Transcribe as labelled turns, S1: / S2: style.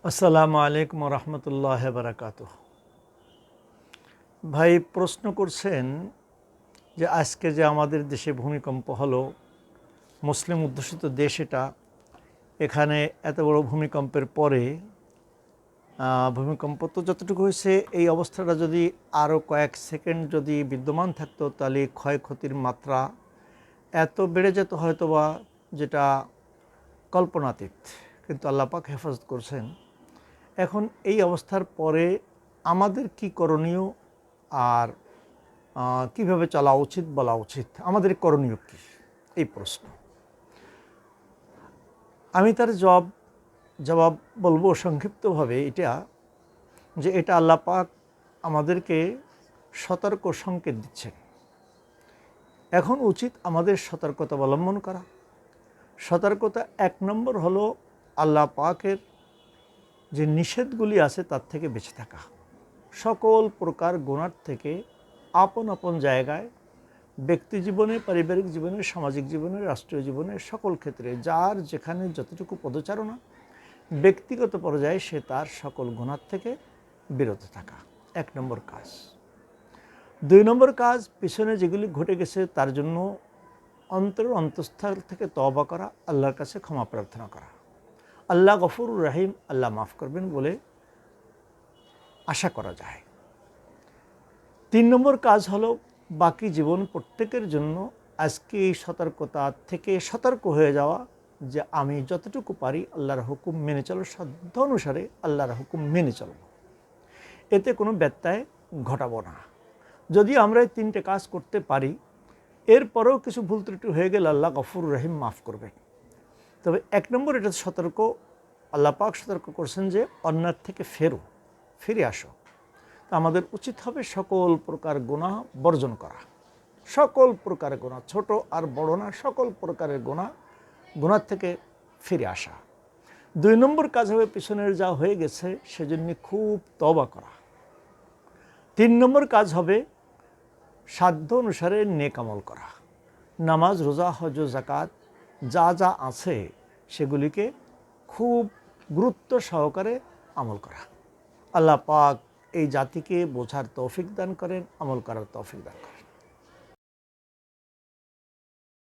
S1: আসসালামু আলাইকুম রহমতুল্লাহ বারাকাতুহ। ভাই প্রশ্ন করছেন যে আজকে যে আমাদের দেশে ভূমিকম্প হলো, মুসলিম অধ্যুষিত দেশ এটা, এখানে এত বড় ভূমিকম্পের পরে ভূমিকম্প তো যতটুকু হয়েছে, এই অবস্থাটা যদি আরও কয়েক সেকেন্ড যদি বিদ্যমান থাকতো তাহলে ক্ষয়ক্ষতির মাত্রা এত বেড়ে যেত হয়তোবা, যেটা কল্পনাতীত। কিন্তু আল্লাহ পাক হেফাজত করছেন। এখন এই অবস্থার পরে আমাদের কি করণীয় আর কিভাবে চলা উচিত, বলা উচিত, আমাদের করণীয় কী, এই প্রশ্ন। আমি তার জবাব বলবো সংক্ষিপ্তভাবে এটা, যে এটা আল্লাহ পাক আমাদেরকে সতর্ক সংকেত দিচ্ছেন। এখন উচিত আমাদের সতর্কতা অবলম্বন করা। সতর্কতা এক নম্বর হলো আল্লাহ পাকের যে নিষেধগুলি আছে তার থেকে বেঁচে থাকা। সকল প্রকার গুনাহ থেকে আপন আপন জায়গায়, ব্যক্তি জীবনে, পারিবারিক জীবনে, সামাজিক জীবনে, রাষ্ট্রীয় জীবনে, সকল ক্ষেত্রে যার যেখানে যতটুকু পদচারণা, ব্যক্তিগত পর্যায়ে সে তার সকল গুনাহ থেকে বিরত থাকা এক নম্বর কাজ। দুই নম্বর কাজ, পিছনে যেগুলি ঘটে গেছে তার জন্য অন্তরের অন্তঃস্থল থেকে তওবা করা, আল্লাহর কাছে ক্ষমা প্রার্থনা করা। আল্লাহ গফুর রহিম, আল্লাহ মাফ করবেন বলে আশা করা যায়। তিন নম্বর কাজ হলো বাকি জীবন প্রত্যেকের জন্য আজকে এই সতর্কতা থেকে সতর্ক হয়ে যাওয়া, যে আমি যতটুকু পারি আল্লাহর হুকুম মেনে চলো, সাধ্য অনুসারে আল্লাহর হুকুম মেনে চলব, এতে কোনো ব্যত্যয় ঘটাবো না। যদি আমরা এই তিনটে কাজ করতে পারি, এরপরেও কিছু ভুল ত্রুটি হয়ে গেলে আল্লাহ গফুর রহিম মাফ করবেন। তবে এক নম্বর এটা সতর্ক, আল্লাহ পাক সতর্ক করছেন যে অন্যায় থেকে ফিরে আসো। তা আমাদের উচিত হবে সকল প্রকার গুনাহ বর্জন করা। সকল প্রকার গুনাহ, ছোট আর বড় না, সকল প্রকারের গুনাহ থেকে ফিরে আসা। দুই নম্বর কাজ হবে পিছনের যা হয়ে গেছে সেজন্য খুব তওবা করা। তিন নম্বর কাজ হবে সাধ্য অনুসারে নেক আমল করা। নামাজ, রোজা, হজ, যাকাত যা যা আছে সেগুলিকে খুব গুরুত্ব সহকারে আমল করা। আল্লাহ পাক এই জাতিকে বোঝার তৌফিক দান করেন, আমল করার তৌফিক দান করেন।